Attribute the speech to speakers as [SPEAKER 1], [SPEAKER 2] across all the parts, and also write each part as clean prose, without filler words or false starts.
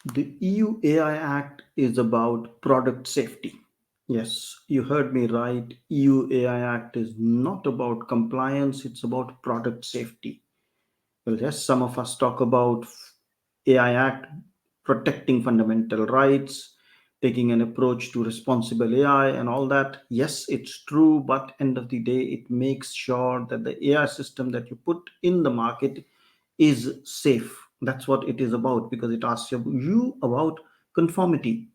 [SPEAKER 1] The EU AI Act is about product safety. Yes, you heard me right. EU AI Act is not about compliance, it's about product safety. Well, yes, some of us talk about AI Act protecting fundamental rights, taking an approach to responsible AI and all that. Yes, it's true, but end of the day, it makes sure that the AI system that you put in the market is safe. That's what it is about because it asks you about conformity.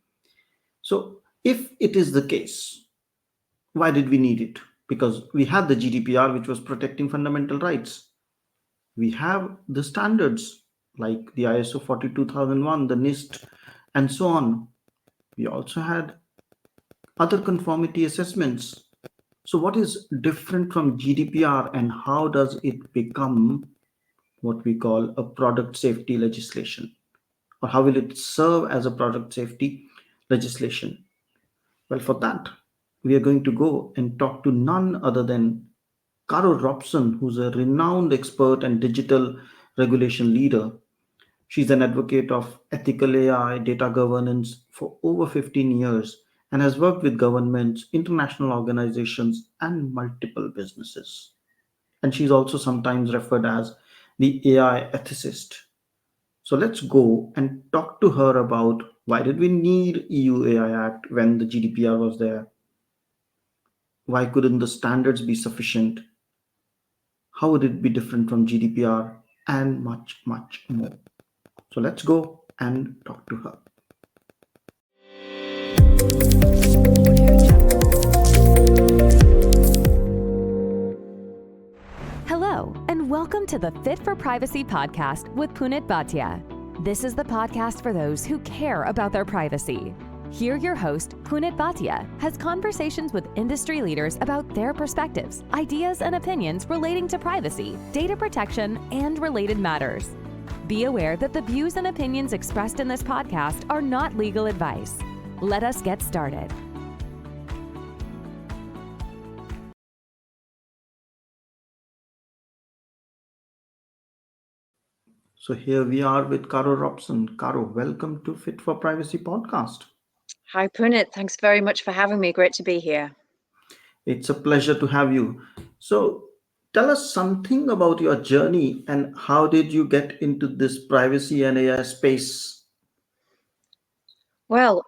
[SPEAKER 1] So, if it is the case, why did we need it? Because we had the GDPR, which was protecting fundamental rights. We have the standards like the ISO 42001, the NIST, and so on. We also had other conformity assessments. So, what is different from GDPR and how does it become what we call a product safety legislation? Or how will it serve as a product safety legislation? Well, for that, we are going to go and talk to none other than Caro Robson, who's a renowned expert and digital regulation leader. She's an advocate of ethical AI data governance for over 15 years and has worked with governments, international organizations, and multiple businesses. And she's also sometimes referred as the AI ethicist. So let's go and talk to her about why did we need EU AI Act when the GDPR was there? Why couldn't the standards be sufficient? How would it be different from GDPR? And much, much more. So let's go and talk to her.
[SPEAKER 2] Hello, and welcome to the Fit for Privacy podcast with Punit Bhatia. This is the podcast for those who care about their privacy. Here, your host, Punit Bhatia, has conversations with industry leaders about their perspectives, ideas, and opinions relating to privacy, data protection, and related matters. Be aware that the views and opinions expressed in this podcast are not legal advice. Let us get started.
[SPEAKER 1] So here we are with Caro Robson. Caro, welcome to Fit for Privacy podcast.
[SPEAKER 3] Hi, Punit. Thanks very much for having me. Great to be here.
[SPEAKER 1] It's a pleasure to have you. So tell us something about your journey and how did you get into this privacy and AI space?
[SPEAKER 3] Well,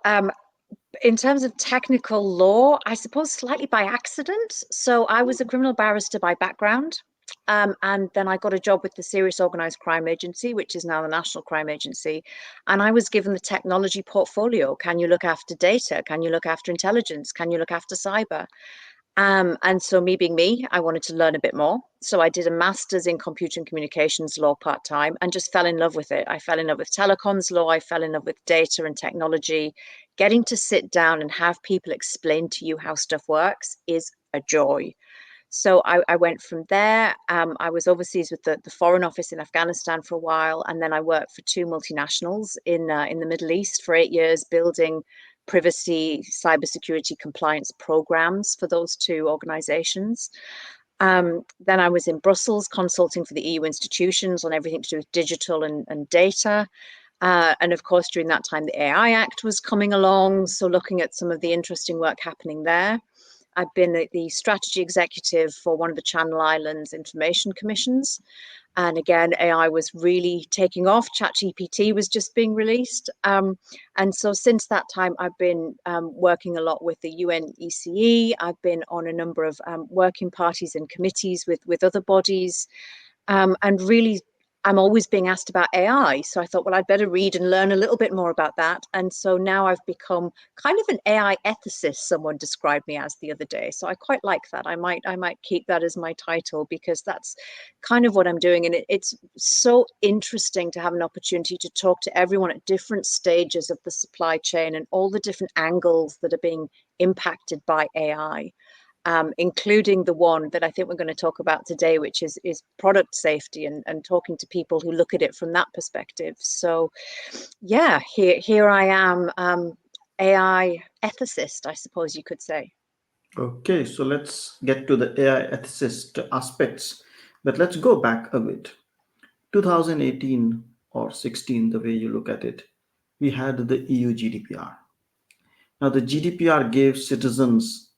[SPEAKER 3] in terms of technical law, I suppose slightly by accident. So I was a criminal barrister by background. And then I got a job with the Serious Organised Crime Agency, which is now the National Crime Agency. And I was given the technology portfolio. Can you look after data? Can you look after intelligence? Can you look after cyber? And so me being me, I wanted to learn a bit more. So I did a master's in computer and communications law part-time and just fell in love with it. I fell in love with telecoms law. I fell in love with data and technology. Getting to sit down and have people explain to you how stuff works is a joy. So I went from there. I was overseas with the Foreign Office in Afghanistan for a while, and then I worked for two multinationals in the Middle East for 8 years, building privacy, cybersecurity compliance programs for those two organizations. Then I was in Brussels consulting for the EU institutions on everything to do with digital and data. And of course, during that time, the AI Act was coming along. So looking at some of the interesting work happening there. I've been the strategy executive for one of the Channel Islands information commissions. And again, AI was really taking off. ChatGPT was just being released. And so since that time, I've been working a lot with the UNESCO. I've been on a number of working parties and committees with other bodies. And really, I'm always being asked about AI. So I thought, well, I'd better read and learn a little bit more about that. And so now I've become kind of an AI ethicist, someone described me as the other day. So I quite like that. I might keep that as my title because that's kind of what I'm doing. And it's so interesting to have an opportunity to talk to everyone at different stages of the supply chain and all the different angles that are being impacted by AI. Including the one that I think we're going to talk about today, which is product safety and talking to people who look at it from that perspective. So, yeah, here I am, AI ethicist, I suppose you could say.
[SPEAKER 1] Okay, so let's get to the AI ethicist aspects, but let's go back a bit. 2018 or 16, the way you look at it, we had the EU GDPR. Now, the GDPR gave citizens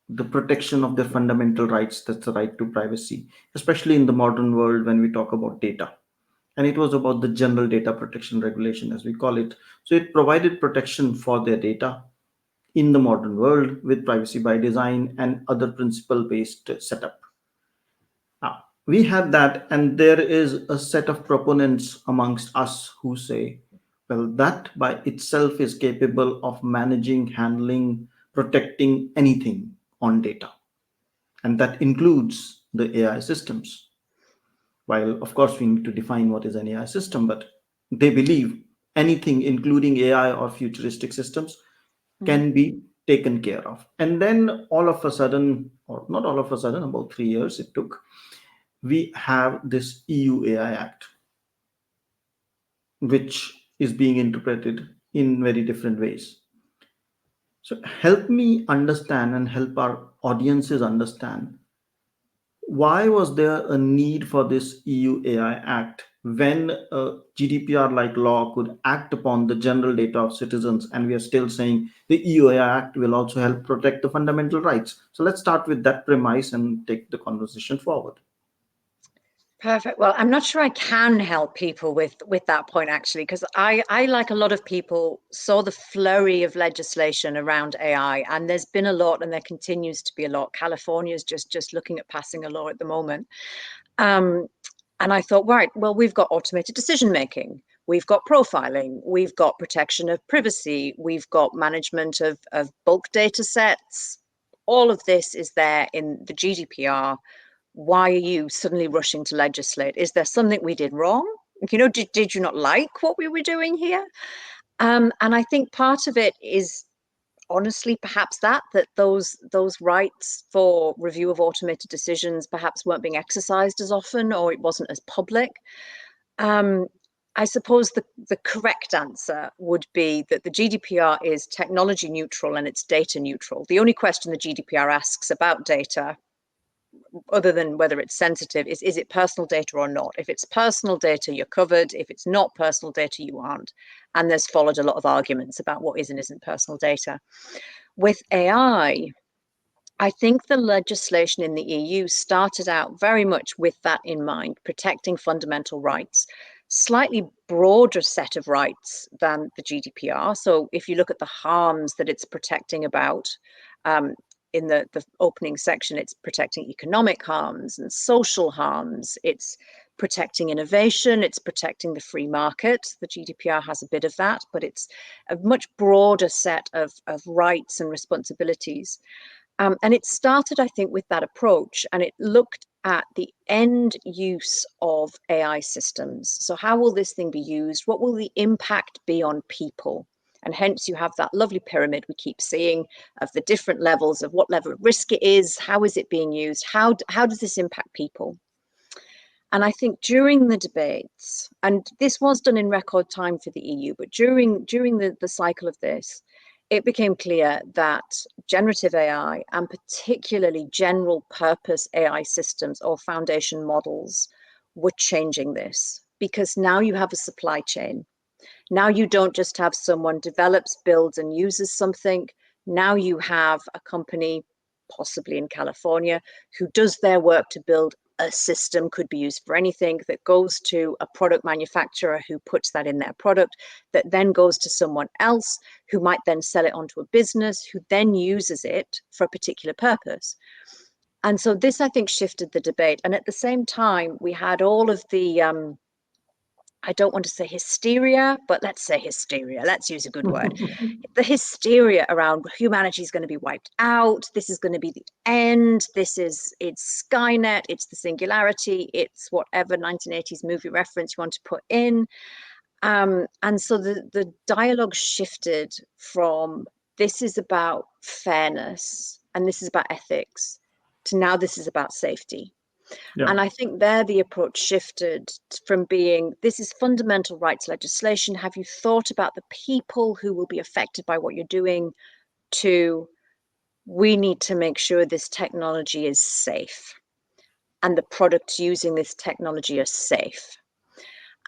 [SPEAKER 1] the protection of their fundamental rights, that's the right to privacy, especially in the modern world when we talk about data. And it was about the general data protection regulation, as we call it. So it provided protection for their data in the modern world with privacy by design and other principle based setup. Now, we had that, and there is a set of proponents amongst us who say, well, that by itself is capable of managing, handling, protecting anything on data. And that includes the AI systems. While, of course, we need to define what is an AI system, but they believe anything, including AI or futuristic systems,
[SPEAKER 3] Mm.
[SPEAKER 1] can be taken care of. And then all of a sudden, or not all of a sudden, about 3 years it took, we have this EU AI Act, which is being interpreted in very different ways. So, help me understand and help our audiences understand, why was there a need for this EU AI Act when a GDPR like law could act upon the general data of citizens? And we are still saying the EU AI Act will also help protect the fundamental rights. So, let's start with that premise and take the conversation forward.
[SPEAKER 3] Perfect. Well, I'm not sure I can help people with that point actually, because I like a lot of people saw the flurry of legislation around AI, and there's been a lot, and there continues to be a lot. California's just looking at passing a law at the moment, and I thought, right, well, we've got automated decision making, we've got profiling, we've got protection of privacy, we've got management of bulk data sets. All of this is there in the GDPR. Why are you suddenly rushing to legislate? Is there something we did wrong? Did you not like what we were doing here? And I think part of it is honestly perhaps that those rights for review of automated decisions perhaps weren't being exercised as often, or it wasn't as public. Um, I suppose the correct answer would be that the GDPR is technology neutral and it's data neutral. The only question the GDPR asks about data, other than whether it's sensitive, is it personal data or not? If it's personal data, you're covered. If it's not personal data, you aren't. And there's followed a lot of arguments about what is and isn't personal data. With AI, I think the legislation in the EU started out very much with that in mind, protecting fundamental rights, slightly broader set of rights than the GDPR. So if you look at the harms that it's protecting about, in the opening section, it's protecting economic harms and social harms. It's protecting innovation. It's protecting the free market. The GDPR has a bit of that, but it's a much broader set of rights and responsibilities. And it started, I think, with that approach, and it looked at the end use of AI systems. So how will this thing be used? What will the impact be on people? And hence you have that lovely pyramid we keep seeing of the different levels of what level of risk it is, how is it being used, how does this impact people? And I think during the debates, and this was done in record time for the EU, but during the cycle of this, it became clear that generative AI, and particularly general purpose AI systems or foundation models, were changing this, because now you have a supply chain. Now you don't just have someone develops, builds, and uses something. Now you have a company, possibly in California, who does their work to build a system, could be used for anything, that goes to a product manufacturer who puts that in their product, that then goes to someone else who might then sell it onto a business who then uses it for a particular purpose. And so this, I think, shifted the debate. And at the same time, we had all of the I don't want to say hysteria, but let's say hysteria. Let's use a good word. The hysteria around humanity is going to be wiped out. This is going to be the end. It's Skynet. It's the singularity. It's whatever 1980s movie reference you want to put in. And so the dialogue shifted from this is about fairness and this is about ethics to now this is about safety.
[SPEAKER 1] Yeah.
[SPEAKER 3] And I think there the approach shifted from being, this is fundamental rights legislation. Have you thought about the people who will be affected by what you're doing? To, we need to make sure this technology is safe and the products using this technology are safe.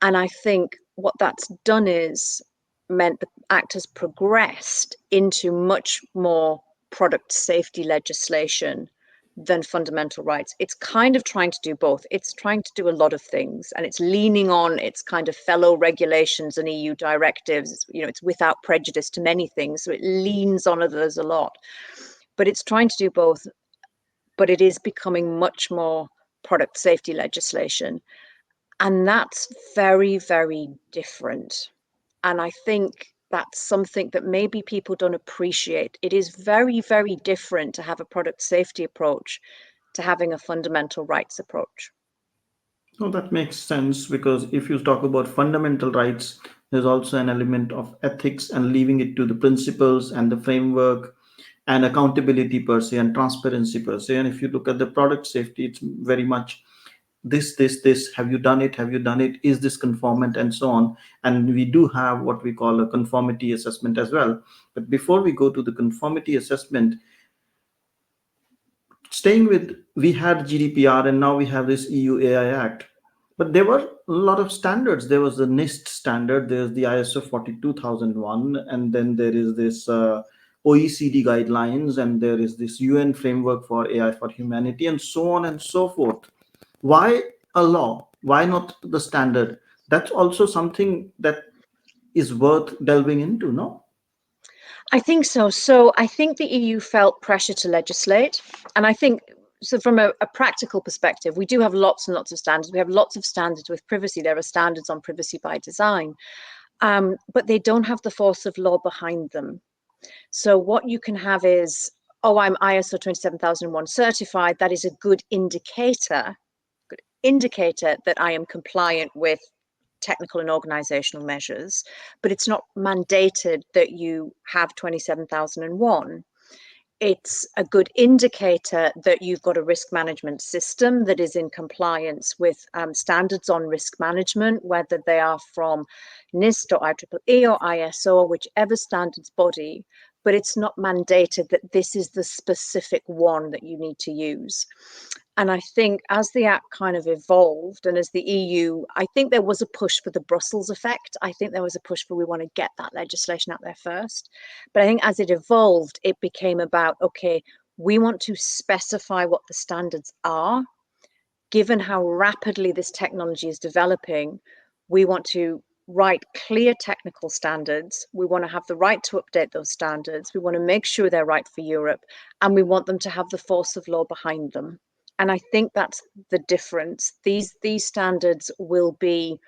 [SPEAKER 3] And I think what that's done is meant the Act has progressed into much more product safety legislation than fundamental rights. It's kind of trying to do both. It's trying to do a lot of things, and it's leaning on its kind of fellow regulations and EU directives. It's without prejudice to many things, so it leans on others a lot. But it's trying to do both, but it is becoming much more product safety legislation. And that's very, very different. And I think that's something that maybe people don't appreciate. It is very, very different to have a product safety approach to having a fundamental rights approach.
[SPEAKER 1] No, that makes sense because if you talk about fundamental rights, there's also an element of ethics and leaving it to the principles and the framework and accountability per se and transparency per se. And if you look at the product safety, it's very much this, have you done it? Have you done it? Is this conformant? And so on. And we do have what we call a conformity assessment as well. But before we go to the conformity assessment, staying with, we had GDPR and now we have this EU AI Act. But there were a lot of standards. There was the NIST standard, there's the ISO 42001, and then there is this OECD guidelines, and there is this UN framework for AI for humanity, and so on and so forth. Why a law? Why not the standard? That's also something that is worth delving into, no?
[SPEAKER 3] I think so. So I think the EU felt pressure to legislate. And I think, so from a practical perspective, we do have lots and lots of standards. We have lots of standards with privacy. There are standards on privacy by design, but they don't have the force of law behind them. So what you can have is, oh, I'm ISO 27001 certified. That is a good indicator that I am compliant with technical and organizational measures, but it's not mandated that you have 27001. It's a good indicator that you've got a risk management system that is in compliance with standards on risk management, whether they are from NIST or IEEE or ISO or whichever standards body, but it's not mandated that this is the specific one that you need to use. And I think as the Act kind of evolved and as the EU, I think there was a push for the Brussels effect. I think there was a push for we want to get that legislation out there first. But I think as it evolved, it became about, okay, we want to specify what the standards are. Given how rapidly this technology is developing, we want to write clear technical standards. We want to have the right to update those standards. We want to make sure they're right for Europe, and we want them to have the force of law behind them. And I think that's the difference. These standards will be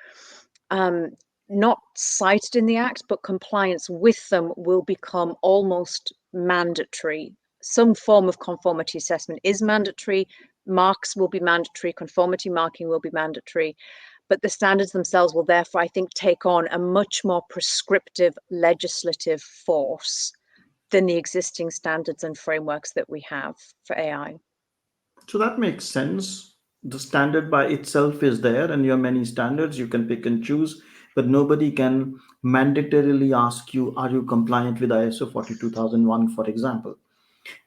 [SPEAKER 3] not cited in the Act, but compliance with them will become almost mandatory. Some form of conformity assessment is mandatory. Marks will be mandatory. Conformity marking will be mandatory. But the standards themselves will therefore, I think, take on a much more prescriptive legislative force than the existing standards and frameworks that we have for AI.
[SPEAKER 1] So that makes sense. The standard by itself is there, and you have many standards you can pick and choose, but nobody can mandatorily ask you, are you compliant with ISO 42001, for example?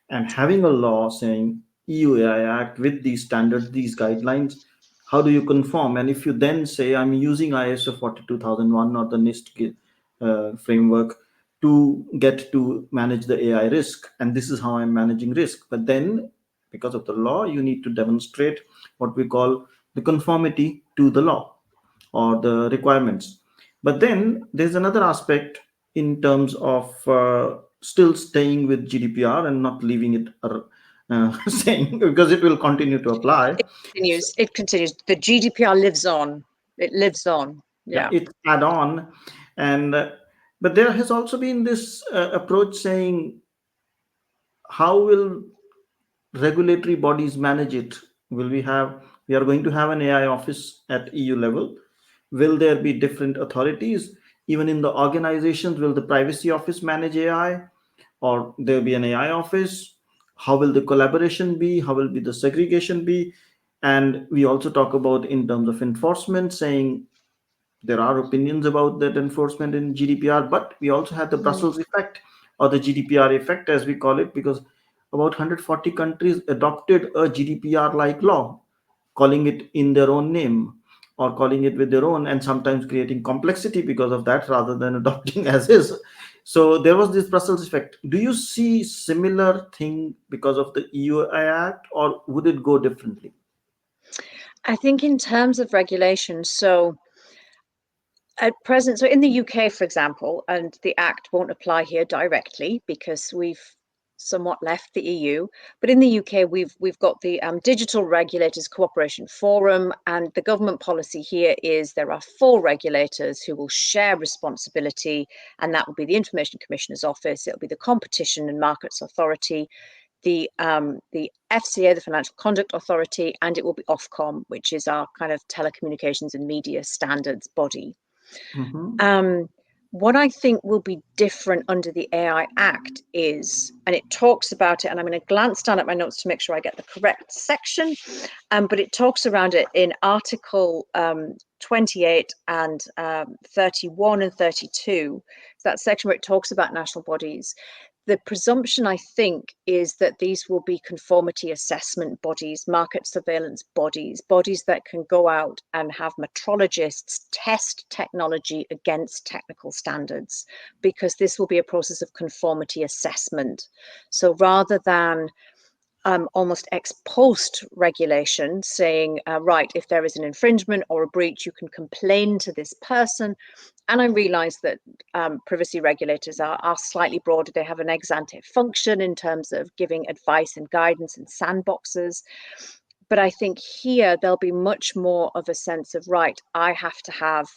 [SPEAKER 1] And having a law saying EU AI Act with these standards, these guidelines, how do you conform? And if you then say, I'm using ISO 42001 or the NIST framework to get to manage the AI risk, and this is how I'm managing risk. But then, because of the law, you need to demonstrate what we call the conformity to the law or the requirements. But then there's another aspect in terms of still staying with GDPR and not leaving it saying, because it will continue to apply.
[SPEAKER 3] It continues. The GDPR lives on. It lives on.
[SPEAKER 1] Yeah,
[SPEAKER 3] Yeah.
[SPEAKER 1] it's add on. And but there has also been this approach saying, how will regulatory bodies manage it? Will we are going to have an AI office at EU level? Will there be different authorities? Even in the organizations, will the privacy office manage AI, or there will be an AI office? How will the collaboration be? How will be the segregation be? And we also talk about in terms of enforcement, saying there are opinions about that enforcement in GDPR, but we also have the
[SPEAKER 3] Mm.
[SPEAKER 1] Brussels effect or the GDPR effect, as we call it, because about 140 countries adopted a GDPR like law, calling it in their own name. or calling it with their own, and sometimes creating complexity because of that rather than adopting as is. So there was this Brussels effect. Do you see similar thing because of the EU Act, or would it go differently?
[SPEAKER 3] I think in terms of regulation, so at present, so in the UK, for example, and the Act won't apply here directly because we've somewhat left the EU. But in the UK, we've got the Digital Regulators Cooperation Forum, and the government policy here is there are 4 regulators who will share responsibility, and that will be the Information Commissioner's Office, it'll be the Competition and Markets Authority, the FCA, the Financial Conduct Authority, and it will be Ofcom, which is our kind of telecommunications and media standards body.
[SPEAKER 1] Mm-hmm.
[SPEAKER 3] What I think will be different under the AI Act is, and it talks about it, and I'm going to glance down at my notes to make sure I get the correct section, but it talks around it in Article 28 and 31 and 32, that section where it talks about national bodies. The presumption, I think, is that these will be conformity assessment bodies, market surveillance bodies, bodies that can go out and have metrologists test technology against technical standards, because this will be a process of conformity assessment. So rather than almost ex post regulation saying, right, if there is an infringement or a breach, you can complain to this person. And I realize that privacy regulators are slightly broader. They have an ex ante function in terms of giving advice and guidance and sandboxes. But I think here there'll be much more of a sense of, right, I have to have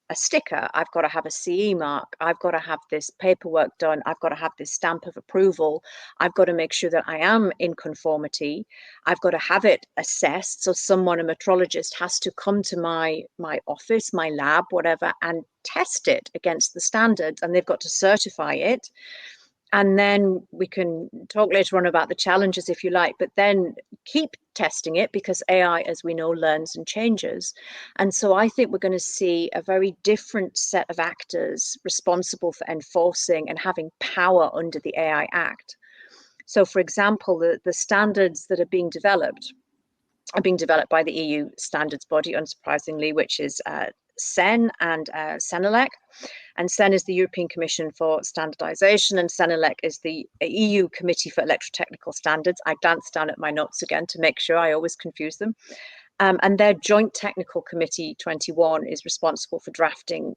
[SPEAKER 3] a sticker, I've got to have a CE mark, I've got to have this paperwork done, I've got to have this stamp of approval, I've got to make sure that I am in conformity, I've got to have it assessed. So someone, a metrologist, has to come to my office, my lab, whatever, and test it against the standards, and they've got to certify it. And then we can talk later on about the challenges if you like, but then keep testing it, because AI, as we know, learns and changes. And so I think we're going to see a very different set of actors responsible for enforcing and having power under the AI Act. So, for example, the standards that are being developed by the EU standards body, unsurprisingly, which is CEN and CENELEC. And CEN is the European Commission for Standardization, and CENELEC is the EU Committee for Electrotechnical Standards. I glanced down at my notes again to make sure I always confuse them. And their Joint Technical Committee 21 is responsible for drafting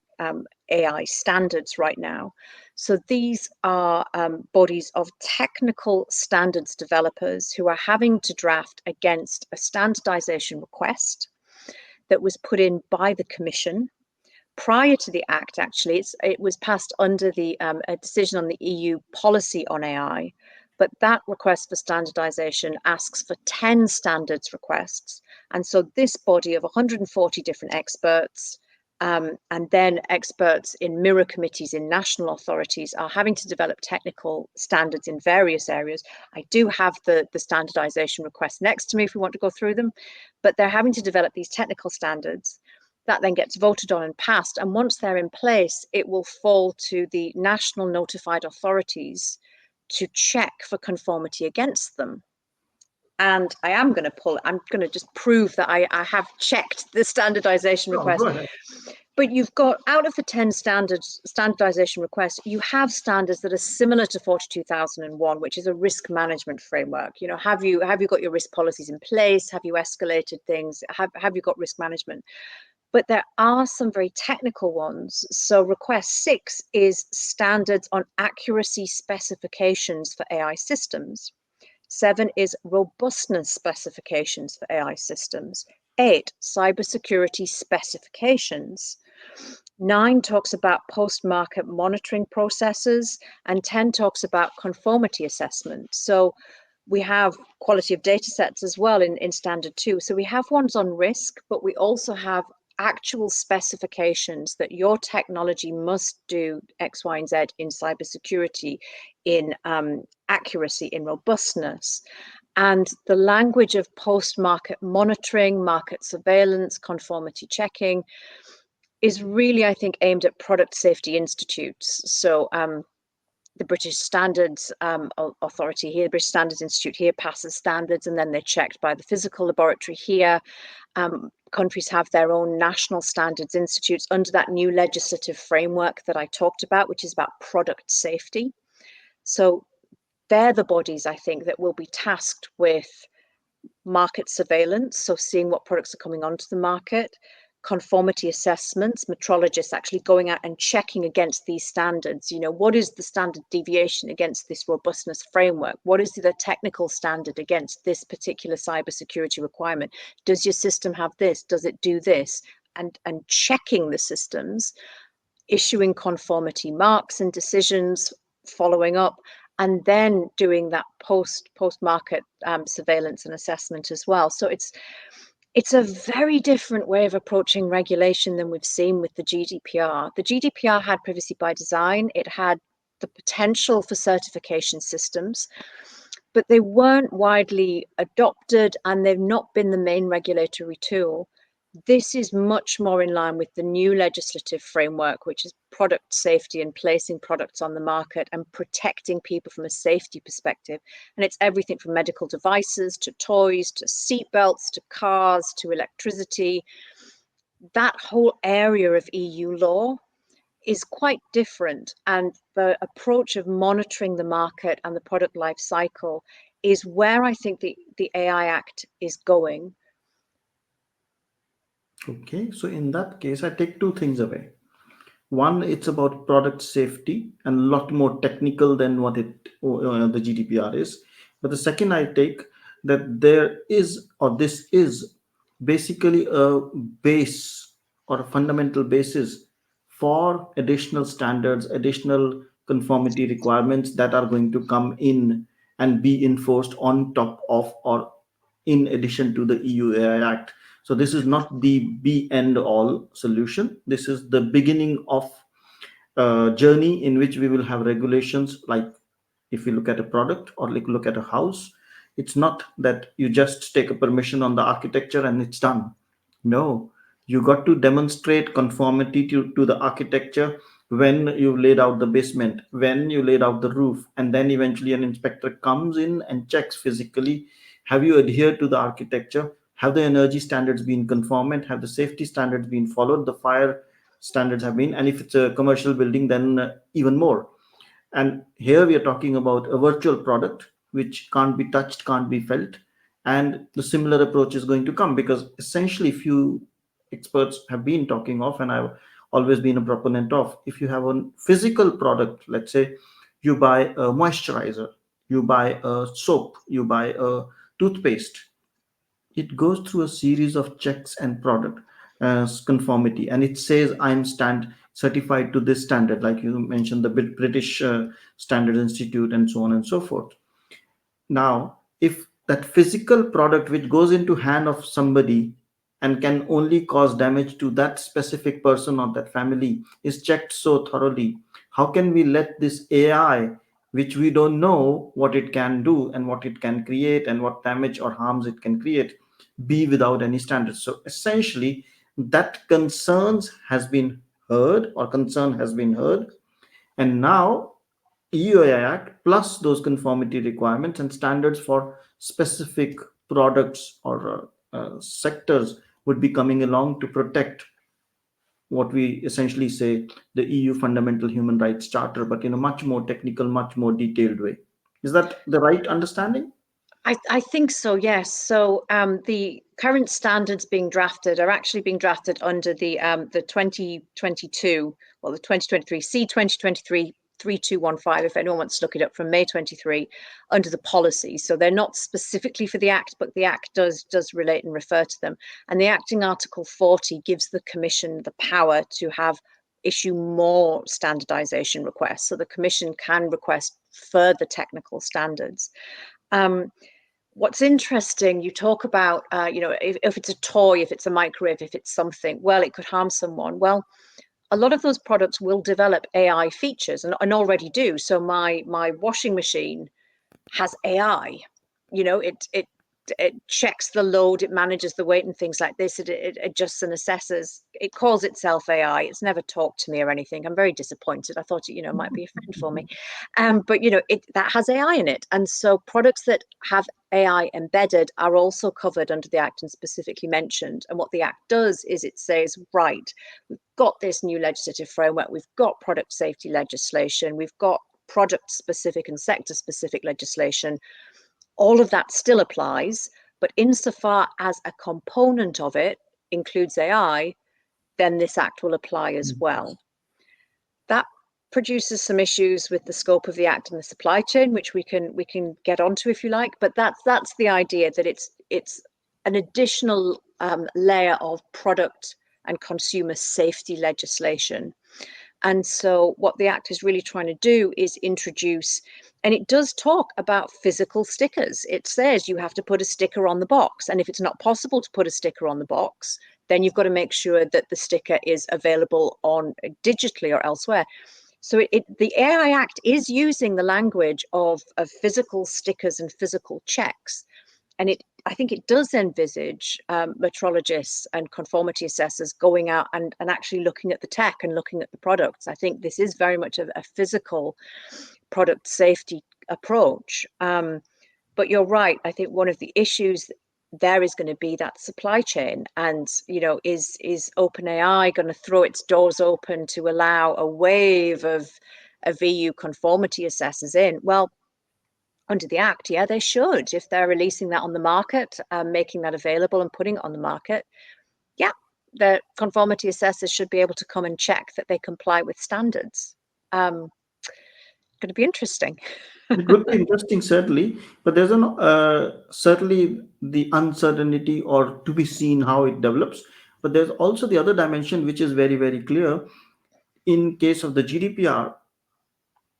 [SPEAKER 3] AI standards right now. So these are bodies of technical standards developers who are having to draft against a standardization request that was put in by the Commission prior to the Act. Actually, it was passed under the a decision on the EU policy on AI, but that request for standardization asks for 10 standards requests. And so this body of 140 different experts, and then experts in mirror committees in national authorities, are having to develop technical standards in various areas. I do have the standardization request next to me if we want to go through them, but they're having to develop these technical standards that then gets voted on and passed. And once they're in place, it will fall to the national notified authorities to check for conformity against them. And I'm going to just prove that I have checked the standardization
[SPEAKER 1] Oh,
[SPEAKER 3] request.
[SPEAKER 1] go ahead.
[SPEAKER 3] But you've got, out of the 10 standardization requests, you have standards that are similar to 42001, which is a risk management framework. You know, have you got your risk policies in place? Have you escalated things? Have you got risk management? But there are some very technical ones. So request 6 is standards on accuracy specifications for AI systems. 7 is robustness specifications for AI systems. 8, cybersecurity specifications. 9 talks about post-market monitoring processes, and 10 talks about conformity assessment. So we have quality of data sets as well in standard 2. So we have ones on risk, but we also have actual specifications that your technology must do X, Y, and Z in cybersecurity, in accuracy, in robustness. And the language of post-market monitoring, market surveillance, conformity checking is really, I think, aimed at product safety institutes. So the British Standards Authority here, the British Standards Institute here passes standards, and then they're checked by the physical laboratory here. Countries have their own national standards institutes under that new legislative framework that I talked about, which is about product safety. So they're the bodies, I think, that will be tasked with market surveillance, so seeing what products are coming onto the market, conformity assessments, metrologists actually going out and checking against these standards. What is the standard deviation against this robustness framework? What is the technical standard against this particular cybersecurity requirement? Does your system have this? Does it do this? And checking the systems, issuing conformity marks and decisions, following up, and then doing that post-market surveillance and assessment as well. So it's a very different way of approaching regulation than we've seen with the GDPR. The GDPR had privacy by design. It had the potential for certification systems, but they weren't widely adopted, and they've not been the main regulatory tool. This is much more in line with the new legislative framework, which is product safety and placing products on the market and protecting people from a safety perspective. And it's everything from medical devices to toys to seatbelts to cars to electricity. That whole area of EU law is quite different. And the approach of monitoring the market and the product life cycle is where I think the AI Act is going.
[SPEAKER 1] Okay, so in that case, I take two things away. One, it's about product safety and a lot more technical than what the GDPR is. But the second, I take that there is, or this is basically a base or a fundamental basis for additional standards, additional conformity requirements that are going to come in and be enforced on top of or in addition to the EU AI Act. So this is not the be end all solution. This is the beginning of a journey in which we will have regulations. Like if you look at a product or like look at a house, it's not that you just take a permission on the architecture and it's done. No, you got to demonstrate conformity to the architecture when you laid out the basement, when you laid out the roof, and then eventually an inspector comes in and checks physically, have you adhered to the architecture, have the energy standards been conformant, have the safety standards been followed, the fire standards have been, and if it's a commercial building, then even more. And here we are talking about a virtual product which can't be touched, can't be felt. And the similar approach is going to come, because essentially few experts have been talking of, and I've always been a proponent of, if you have a physical product, let's say you buy a moisturizer, you buy a soap, you buy a toothpaste, it goes through a series of checks and product conformity, and it says I'm stand certified to this standard, like you mentioned the British Standard Institute and so on and so forth. Now if that physical product which goes into hand of somebody and can only cause damage to that specific person or that family is checked so thoroughly, how can we let this AI, which we don't know what it can do and what it can create and what damage or harms it can create, be without any standards? So essentially that concern has been heard, and now EUAI Act plus those conformity requirements and standards for specific products or sectors would be coming along to protect what we essentially say the EU Fundamental Human Rights Charter, but in a much more technical, much more detailed way. Is that the right understanding?
[SPEAKER 3] I think so, yes. So the current standards being drafted are actually being drafted under the 2022, well, the 2023 C 2023 3215, if anyone wants to look it up, from May 23, under the policy. So they're not specifically for the Act, but the Act does relate and refer to them. And the Acting Article 40 gives the Commission the power to issue more standardization requests. So the Commission can request further technical standards. What's interesting, you talk about, if it's a toy, if it's a microwave, if it's something, well, it could harm someone. Well, a lot of those products will develop AI features and already do. So my washing machine has AI. It it checks the load, it manages the weight and things like this. It adjusts and assesses. It calls itself AI. It's never talked to me or anything. I'm very disappointed. I thought it, might be a friend for me. But that has AI in it. And so products that have AI embedded are also covered under the Act and specifically mentioned. And what the Act does is it says, right, we've got this new legislative framework, we've got product safety legislation, we've got product specific and sector specific legislation. All of that still applies, but insofar as a component of it includes AI, then this Act will apply as well. That produces some issues with the scope of the Act and the supply chain, which we can get onto if you like. But that's the idea, that it's an additional layer of product and consumer safety legislation. And so what the Act is really trying to do is introduce, and it does talk about physical stickers. It says you have to put a sticker on the box. And if it's not possible to put a sticker on the box, then you've got to make sure that the sticker is available on digitally or elsewhere. So the AI Act is using the language of physical stickers and physical checks. And I think it does envisage metrologists and conformity assessors going out and actually looking at the tech and looking at the products. I think this is very much a physical product safety approach. But you're right. I think one of the issues there is going to be that supply chain. And, is OpenAI going to throw its doors open to allow a wave of EU conformity assessors in? Well, under the Act, yeah, they should. If they're releasing that on the market, making that available and putting it on the market, yeah, the conformity assessors should be able to come and check that they comply with standards. Going to be interesting.
[SPEAKER 1] It would be interesting, certainly, but there's certainly the uncertainty or to be seen how it develops. But there's also the other dimension, which is very, very clear. In case of the GDPR,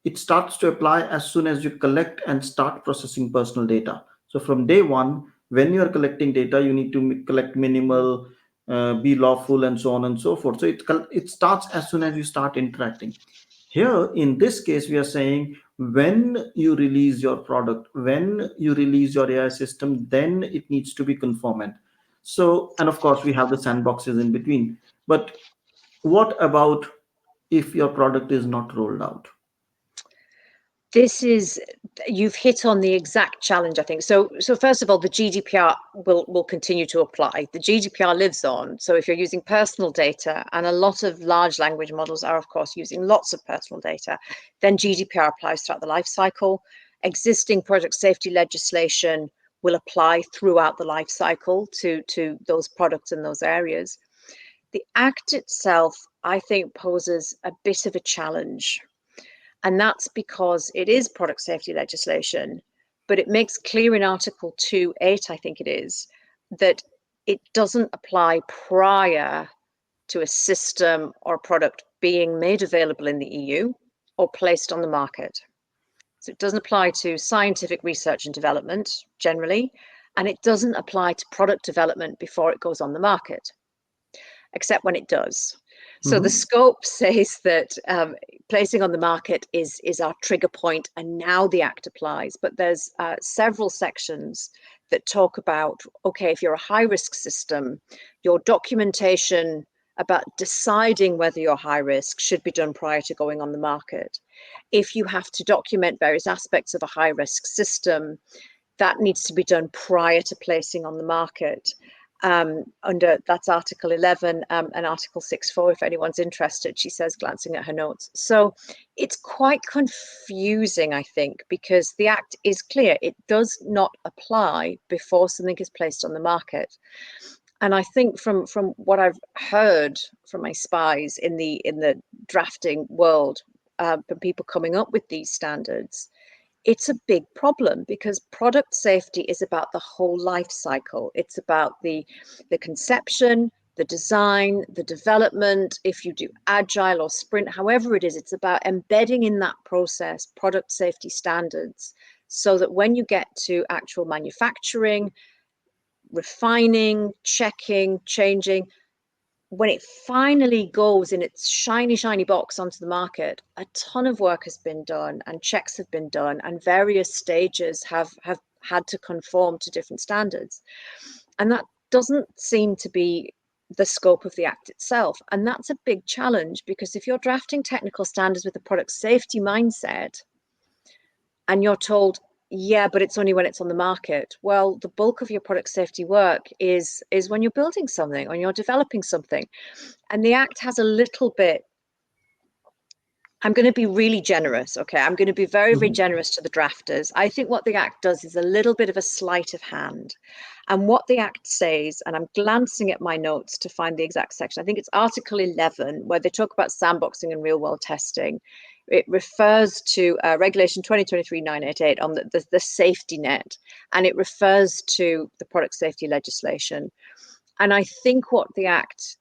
[SPEAKER 1] it starts to apply as soon as you collect and start processing personal data. So from day one, when you are collecting data, you need to collect minimal, be lawful, and so on and so forth. So it starts as soon as you start interacting. Here, in this case, we are saying when you release your product, when you release your AI system, then it needs to be conformant. So, and of course, we have the sandboxes in between. But what about if your product is not rolled out?
[SPEAKER 3] You've hit on the exact challenge, I think. So first of all, the GDPR will continue to apply. The GDPR lives on. So if you're using personal data, and a lot of large language models are, of course, using lots of personal data, then GDPR applies throughout the life cycle. Existing product safety legislation will apply throughout the life cycle to those products in those areas. The Act itself, I think, poses a bit of a challenge. And that's because it is product safety legislation, but it makes clear in Article 2.8, I think it is, that it doesn't apply prior to a system or a product being made available in the EU or placed on the market. So it doesn't apply to scientific research and development generally, and it doesn't apply to product development before it goes on the market, except when it does. So the scope says that placing on the market is our trigger point, and now the Act applies. But there's several sections that talk about, okay, if you're a high-risk system, your documentation about deciding whether you're high risk should be done prior to going on the market. If you have to document various aspects of a high-risk system, that needs to be done prior to placing on the market. That's Article 11 and Article 6.4, if anyone's interested, she says, glancing at her notes. So it's quite confusing, I think, because the Act is clear. It does not apply before something is placed on the market. And I think from what I've heard from my spies in the drafting world, from people coming up with these standards, it's a big problem because product safety is about the whole life cycle. It's about the conception, the design, the development. If you do agile or sprint, however it is, it's about embedding in that process product safety standards so that when you get to actual manufacturing, refining, checking, changing, when it finally goes in its shiny, shiny box onto the market, a ton of work has been done and checks have been done and various stages have had to conform to different standards. And that doesn't seem to be the scope of the Act itself. And that's a big challenge, because if you're drafting technical standards with a product safety mindset and you're told, yeah, but it's only when it's on the market. Well, the bulk of your product safety work is when you're building something or you're developing something. And the Act has a little bit, I'm going to be really generous, okay? I'm going to be very, very generous to the drafters. I think what the Act does is a little bit of a sleight of hand. And what the Act says, and I'm glancing at my notes to find the exact section, I think it's Article 11, where they talk about sandboxing and real-world testing. It refers to Regulation 2023-988 on the safety net, and it refers to the product safety legislation. And I think what the Act,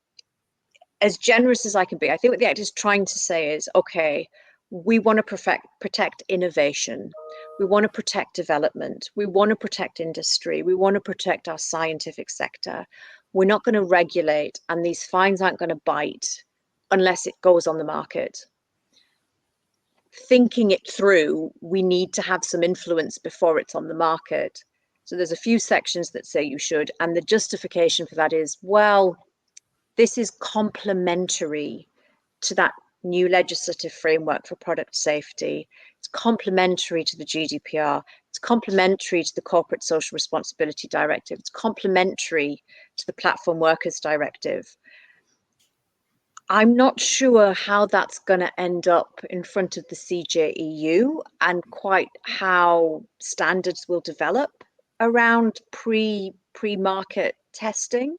[SPEAKER 3] as generous as I can be, I think what the Act is trying to say is, okay, we want to protect innovation. We want to protect development. We want to protect industry. We want to protect our scientific sector. We're not going to regulate, and these fines aren't going to bite unless it goes on the market. Thinking it through, we need to have some influence before it's on the market. So there's a few sections that say you should, and the justification for that is, well, this is complementary to that new legislative framework for product safety. It's complementary to the GDPR. It's complementary to the Corporate Social Responsibility Directive. It's complementary to the Platform Workers Directive. I'm not sure how that's going to end up in front of the CJEU and quite how standards will develop around pre-market testing.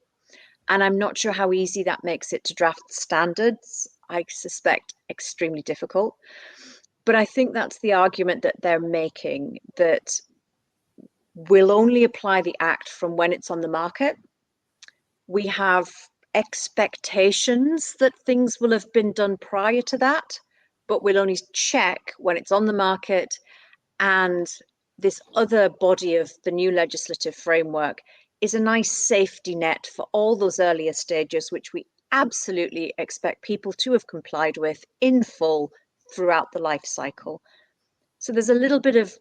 [SPEAKER 3] And I'm not sure how easy that makes it to draft standards. I suspect extremely difficult. But I think that's the argument that they're making, that we'll only apply the Act from when it's on the market. We have expectations that things will have been done prior to that, but we'll only check when it's on the market. And this other body of the new legislative framework is a nice safety net for all those earlier stages, which we absolutely expect people to have complied with in full throughout the life cycle. So there's a little bit of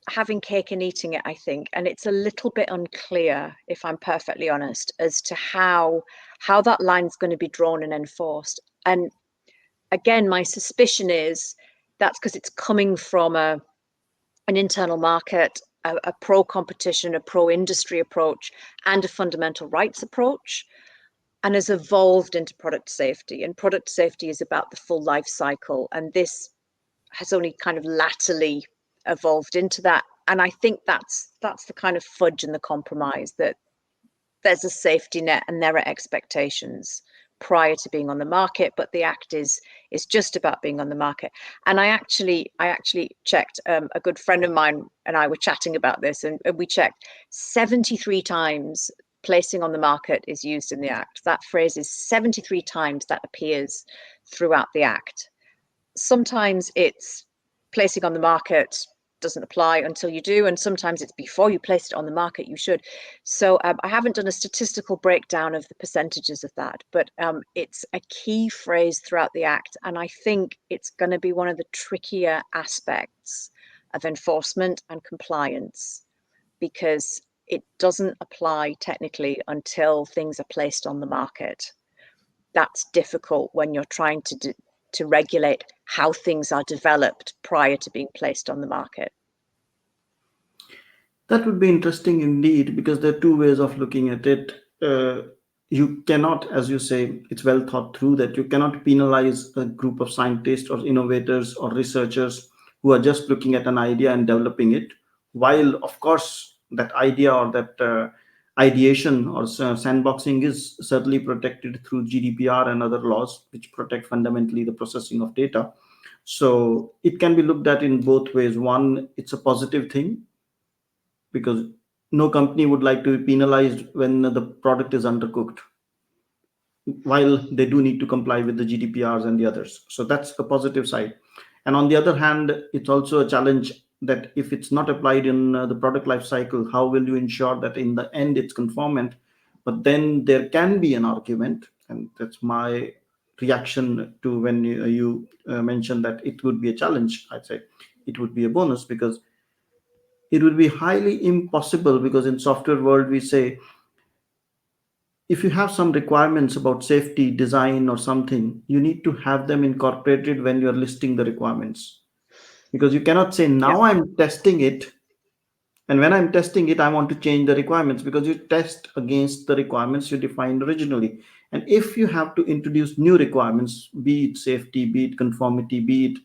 [SPEAKER 3] having cake and eating it, I think, and it's a little bit unclear, if I'm perfectly honest, as to how that line's going to be drawn and enforced. And again, my suspicion is that's because it's coming from an internal market, a pro-competition, a pro-industry approach, and a fundamental rights approach, and has evolved into product safety. And product safety is about the full life cycle, and this has only kind of latterly evolved into that. And I think that's the kind of fudge and the compromise, that there's a safety net and there are expectations prior to being on the market, but the Act is just about being on the market. And I actually checked, a good friend of mine and I were chatting about this, and we checked 73 times placing on the market is used in the Act. That phrase is 73 times that appears throughout the Act. Sometimes it's placing on the market doesn't apply until you do, and sometimes it's before you place it on the market you should. So I haven't done a statistical breakdown of the percentages of that, but it's a key phrase throughout the Act, and I think it's going to be one of the trickier aspects of enforcement and compliance, because it doesn't apply technically until things are placed on the market. That's difficult when you're trying to regulate how things are developed prior to being placed on the market.
[SPEAKER 1] That would be interesting indeed, because there are two ways of looking at it. You cannot, as you say, it's well thought through, that you cannot penalize a group of scientists or innovators or researchers who are just looking at an idea and developing it, while, of course, that idea or that ideation or sandboxing is certainly protected through GDPR and other laws which protect fundamentally the processing of data. So it can be looked at in both ways. One, it's a positive thing, because no company would like to be penalized when the product is undercooked, while they do need to comply with the GDPRs and the others. So that's the positive side. And on the other hand, it's also a challenge that if it's not applied in the product life cycle, how will you ensure that in the end it's conformant? But then there can be an argument, and that's my reaction to when you mentioned that it would be a challenge. I'd say it would be a bonus, because it would be highly impossible, because in software world we say if you have some requirements about safety design or something, you need to have them incorporated when you're listing the requirements, because you cannot say
[SPEAKER 3] Yeah.
[SPEAKER 1] now I'm testing it, and when I'm testing it, I want to change the requirements, because you test against the requirements you defined originally. And if you have to introduce new requirements, be it safety, be it conformity, be it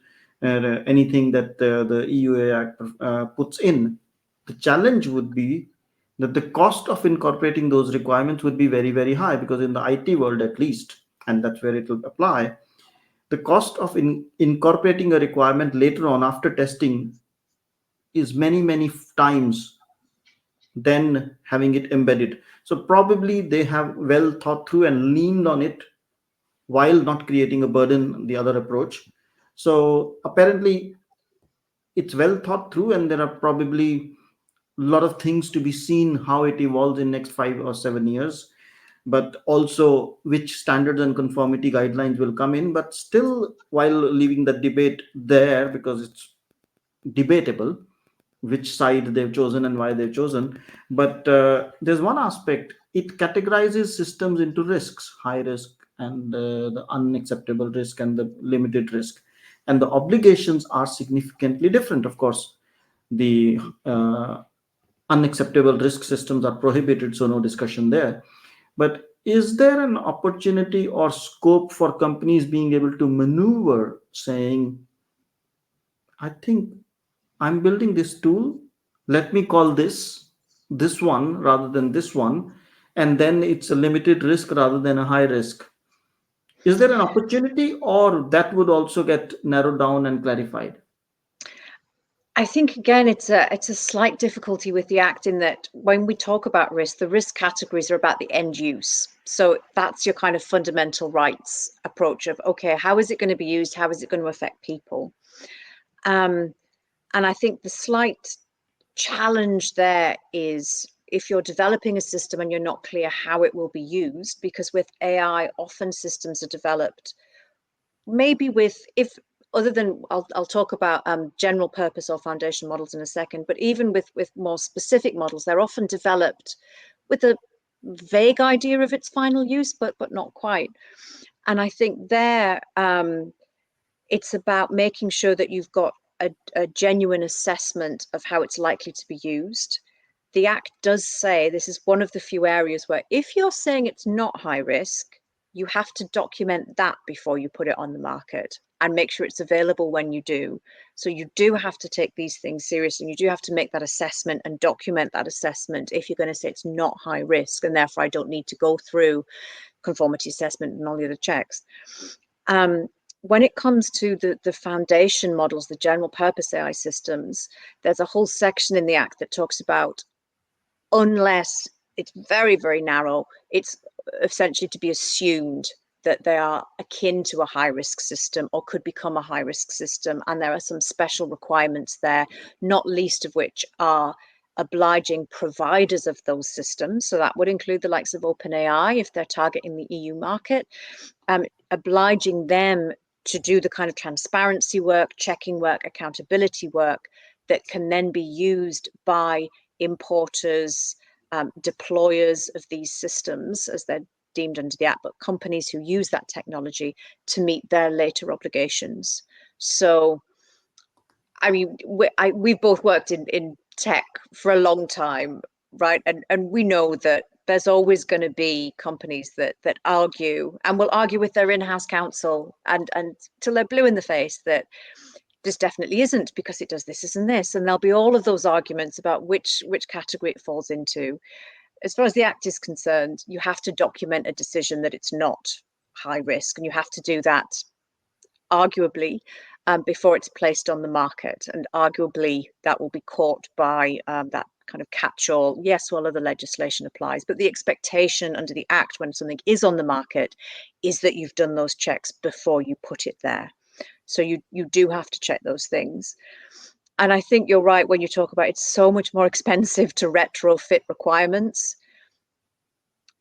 [SPEAKER 1] anything that the EUA Act puts in, the challenge would be that the cost of incorporating those requirements would be very, very high, because in the IT world at least, and that's where it will apply, the cost of incorporating a requirement later on after testing is many, many times than having it embedded. So probably they have well thought through and leaned on it while not creating a burden, the other approach. So apparently it's well thought through, and there are probably a lot of things to be seen how it evolves in next 5 or 7 years, but also which standards and conformity guidelines will come in. But still, while leaving the debate there, because it's debatable which side they've chosen and why they've chosen. But there's one aspect: it categorizes systems into risks, high risk and the unacceptable risk and the limited risk. And the obligations are significantly different. Of course, the unacceptable risk systems are prohibited, so no discussion there. But is there an opportunity or scope for companies being able to maneuver, saying, I think I'm building this tool. Let me call this one rather than this one, and then it's a limited risk rather than a high risk. Is there an opportunity, or that would also get narrowed down and clarified?
[SPEAKER 3] I think again it's a slight difficulty with the act in that when we talk about risk, the risk categories are about the end use. So that's your kind of fundamental rights approach of, okay, how is it going to be used? How is it going to affect people? Um, and I think the slight challenge there is if you're developing a system and you're not clear how it will be used, because with AI, often systems are developed maybe with, if other than I'll talk about general purpose or foundation models in a second, but even with more specific models, they're often developed with a vague idea of its final use, but not quite. And I think there it's about making sure that you've got a genuine assessment of how it's likely to be used. The Act does say this is one of the few areas where if you're saying it's not high risk, you have to document that before you put it on the market and make sure it's available when you do. So you do have to take these things seriously, and you do have to make that assessment and document that assessment if you're going to say it's not high risk, and therefore I don't need to go through conformity assessment and all the other checks. Um, when it comes to the foundation models, the general purpose AI systems, there's a whole section in the Act that talks about, unless it's very, very narrow, it's essentially to be assumed that they are akin to a high risk system or could become a high risk system. And there are some special requirements there, not least of which are obliging providers of those systems. So that would include the likes of OpenAI if they're targeting the EU market, obliging them to do the kind of transparency work, checking work, accountability work that can then be used by importers, deployers of these systems, as they're deemed under the Act, but companies who use that technology to meet their later obligations. So, I mean, we've both worked in tech for a long time, right? And we know that there's always going to be companies that argue and will argue with their in-house counsel and till they're blue in the face that this definitely isn't because it does this and this, and there'll be all of those arguments about which category it falls into. As far as the Act is concerned, you have to document a decision that it's not high risk, and you have to do that arguably before it's placed on the market, and arguably that will be caught by that kind of catch-all. Yes, well, other legislation applies, but the expectation under the Act when something is on the market is that you've done those checks before you put it there. So you do have to check those things. And I think you're right when you talk about it's so much more expensive to retrofit requirements.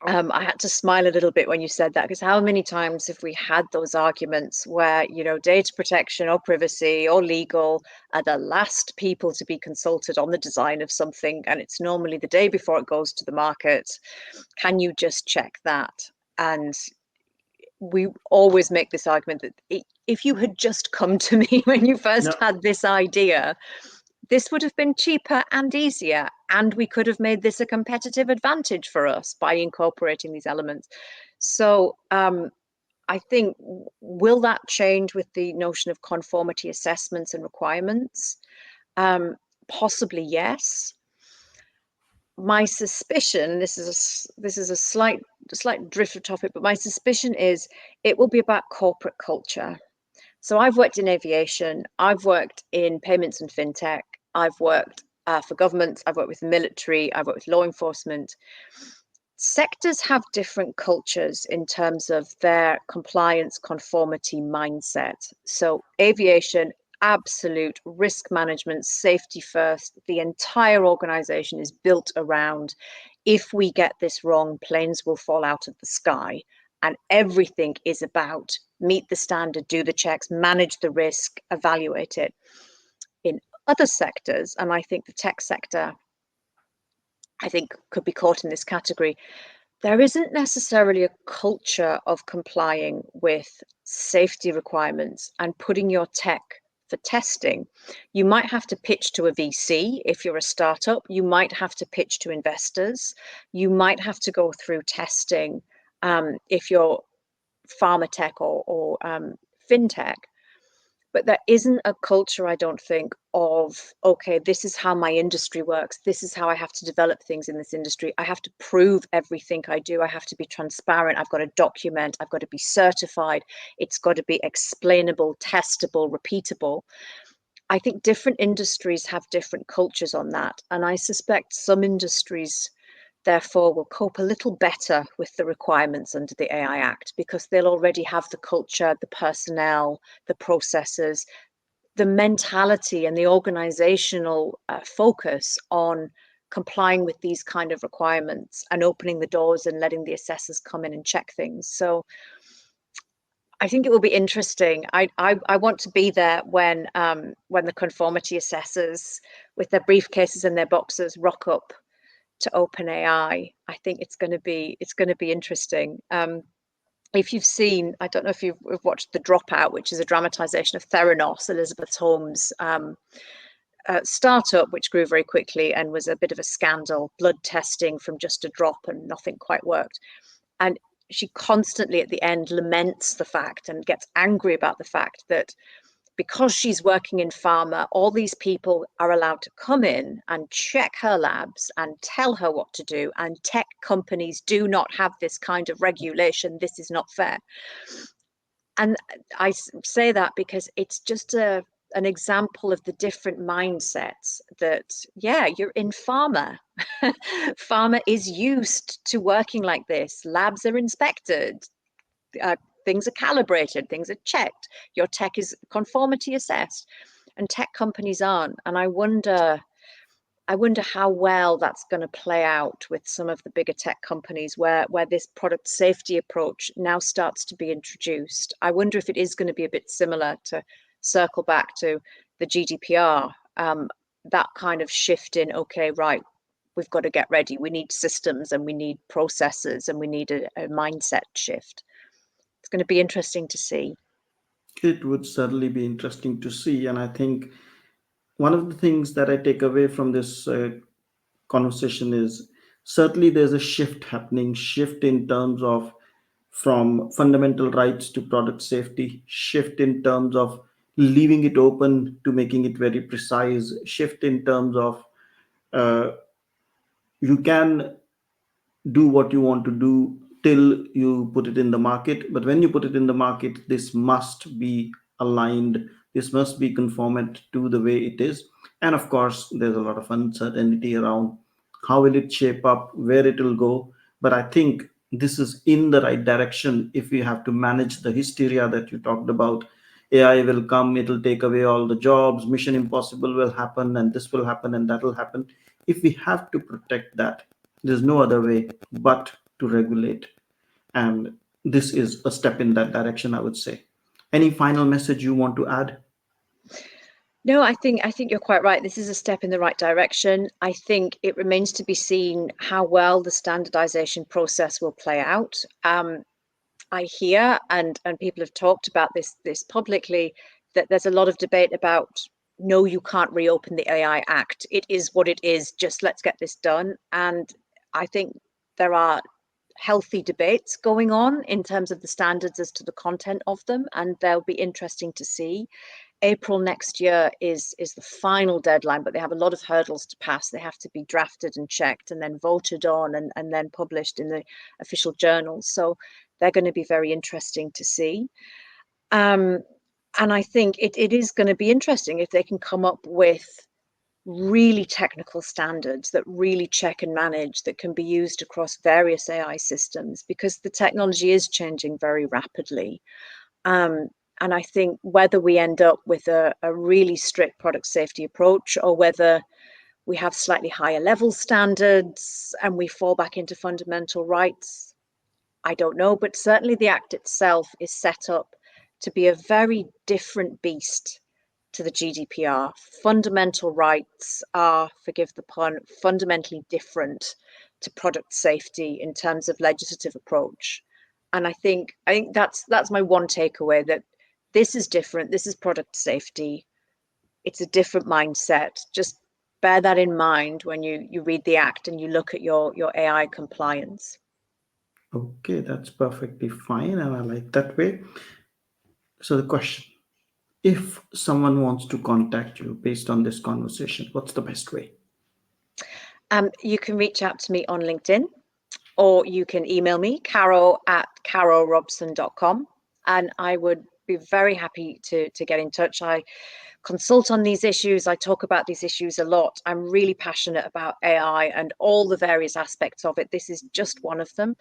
[SPEAKER 3] I had to smile a little bit when you said that, because how many times have we had those arguments where, data protection or privacy or legal are the last people to be consulted on the design of something, and it's normally the day before it goes to the market. Can you just check that? And we always make this argument that if you had just come to me when you first had this idea, this would have been cheaper and easier, and we could have made this a competitive advantage for us by incorporating these elements. So I think, will that change with the notion of conformity assessments and requirements? Possibly, yes. My suspicion, this is a slight drift of topic, but my suspicion is it will be about corporate culture. So I've worked in aviation, I've worked in payments and fintech, I've worked for governments, I've worked with the military, I've worked with law enforcement. Sectors have different cultures in terms of their compliance conformity mindset. So aviation, absolute risk management, safety first. The entire organization is built around, if we get this wrong, planes will fall out of the sky. And everything is about meet the standard, do the checks, manage the risk, evaluate it. In other sectors, and I think the tech sector, I think, could be caught in this category, there isn't necessarily a culture of complying with safety requirements and putting your tech for testing. You might have to pitch to a VC if you're a startup. You might have to pitch to investors. You might have to go through testing if you're pharma tech or fintech. But there isn't a culture, I don't think, of, okay, this is how my industry works. This is how I have to develop things in this industry. I have to prove everything I do. I have to be transparent. I've got to document. I've got to be certified. It's got to be explainable, testable, repeatable. I think different industries have different cultures on that. And I suspect some industries, therefore, will cope a little better with the requirements under the AI Act, because they'll already have the culture, the personnel, the processes, the mentality and the organizational focus on complying with these kind of requirements and opening the doors and letting the assessors come in and check things. So I think it will be interesting. I want to be there when the conformity assessors with their briefcases and their boxes rock up to OpenAI. I think it's going to be interesting. If you've seen, I don't know if you've watched The Dropout, which is a dramatization of Theranos, Elizabeth Holmes' startup, which grew very quickly and was a bit of a scandal, blood testing from just a drop and nothing quite worked. And she constantly at the end laments the fact and gets angry about the fact that because she's working in pharma, all these people are allowed to come in and check her labs and tell her what to do. And tech companies do not have this kind of regulation. This is not fair. And I say that because it's just an example of the different mindsets that, yeah, you're in pharma. Pharma is used to working like this. Labs are inspected. Things are calibrated, things are checked, your tech is conformity assessed, and tech companies aren't. And I wonder how well that's going to play out with some of the bigger tech companies where this product safety approach now starts to be introduced. I wonder if it is going to be a bit similar, to circle back to the GDPR, that kind of shift in, okay, right, we've got to get ready. We need systems and we need processes and we need a mindset shift. It's going to be interesting to see.
[SPEAKER 1] It would certainly be interesting to see. And I think one of the things that I take away from this conversation is certainly there's a shift in terms of from fundamental rights to product safety, shift in terms of leaving it open to making it very precise, shift in terms of uh, you can do what you want to do till you put it in the market, but when you put it in the market, this must be aligned, this must be conformant to the way it is. And of course there's a lot of uncertainty around how will it shape up, where it will go. But I think this is in the right direction. If we have to manage the hysteria that you talked about, AI will come, it will take away all the jobs, mission impossible will happen, and this will happen and that will happen. If we have to protect that, there's no other way but to regulate. And this is a step in that direction, I would say. Any final message you want to add?
[SPEAKER 3] No, I think you're quite right. This is a step in the right direction. I think it remains to be seen how well the standardization process will play out. I hear, and people have talked about this publicly, that there's a lot of debate about, no, you can't reopen the AI Act. It is what it is. Just let's get this done. And I think there are healthy debates going on in terms of the standards as to the content of them, and they'll be interesting to see. April next year is the final deadline, but they have a lot of hurdles to pass. They have to be drafted and checked and then voted on and then published in the official journals. So they're going to be very interesting to see. And I think it is going to be interesting if they can come up with really technical standards that really check and manage, that can be used across various AI systems, because the technology is changing very rapidly. And I think whether we end up with a really strict product safety approach, or whether we have slightly higher level standards and we fall back into fundamental rights, I don't know. But certainly the Act itself is set up to be a very different beast to the GDPR. Fundamental rights are, forgive the pun, fundamentally different to product safety in terms of legislative approach. And I think that's my one takeaway, that this is different. This is product safety. It's a different mindset. Just bear that in mind when you read the Act and you look at your AI compliance.
[SPEAKER 1] Okay, that's perfectly fine, and I like that way. So the question, if someone wants to contact you based on this conversation, what's the best way?
[SPEAKER 3] You can reach out to me on LinkedIn, or you can email me, caro@carorobson.com, and I would be very happy to get in touch. I consult on these issues. I talk about these issues a lot. I'm really passionate about AI and all the various aspects of it. This is just one of them.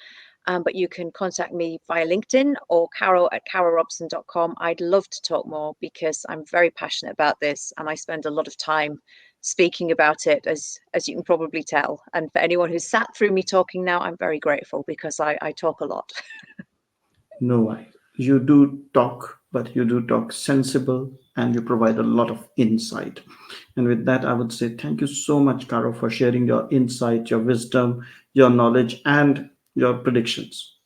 [SPEAKER 3] But you can contact me via LinkedIn or caro@carorobson.com. I'd love to talk more, because I'm very passionate about this and I spend a lot of time speaking about it, as you can probably tell. And for anyone who's sat through me talking now, I'm very grateful, because I talk a lot.
[SPEAKER 1] No, you do talk, but you do talk sensible and you provide a lot of insight. And with that, I would say thank you so much, Caro, for sharing your insight, your wisdom, your knowledge, and your predictions.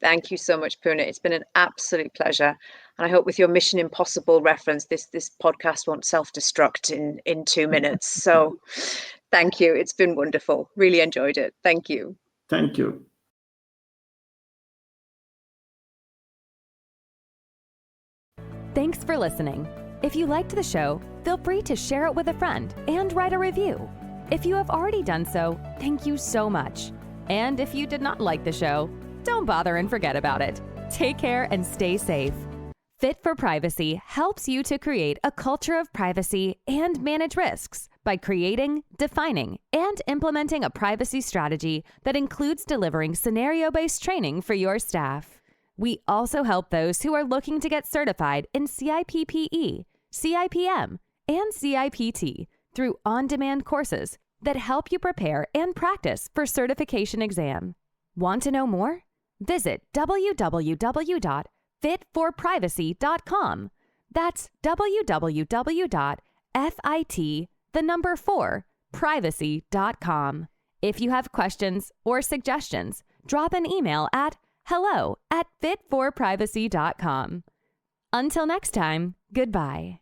[SPEAKER 3] Thank you so much, Punit. It's been an absolute pleasure. And I hope with your Mission Impossible reference, this podcast won't self-destruct in 2 minutes. So thank you. It's been wonderful. Really enjoyed it. Thank you.
[SPEAKER 1] Thank you.
[SPEAKER 2] Thanks for listening. If you liked the show, feel free to share it with a friend and write a review. If you have already done so, thank you so much. And if you did not like the show, don't bother and forget about it. Take care and stay safe. Fit for Privacy helps you to create a culture of privacy and manage risks by creating, defining, and implementing a privacy strategy that includes delivering scenario-based training for your staff. We also help those who are looking to get certified in CIPPE, CIPM, and CIPT through on-demand courses that help you prepare and practice for certification exam. Want to know more? Visit www.fit4privacy.com. That's www.fit4privacy.com. If you have questions or suggestions, drop an email at hello@fit4privacy.com. Until next time, goodbye.